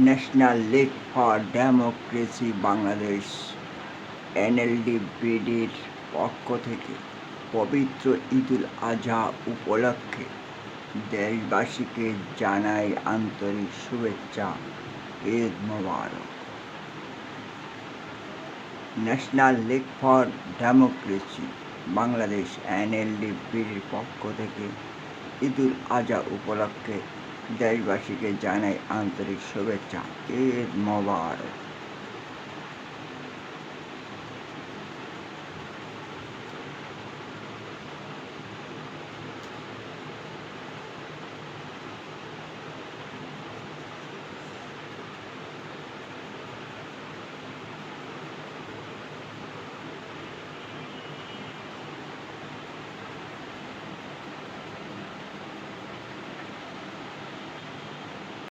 National league for democracy Bangladesh এনএলডি-বিডির পক্ষ থেকে পবিত্র ঈদুল আজহা উপলক্ষে দেশবাসীকে জানাই আন্তরিক শুভেচ্ছা। ঈদ মোবারক। National league for democracy Bangladesh এনএলডি-বিডির পক্ষ থেকে ঈদুল আজহা উপলক্ষে দেশবাসীকে জানাই আন্তরিক শুভেচ্ছা। ঈদ মোবারক।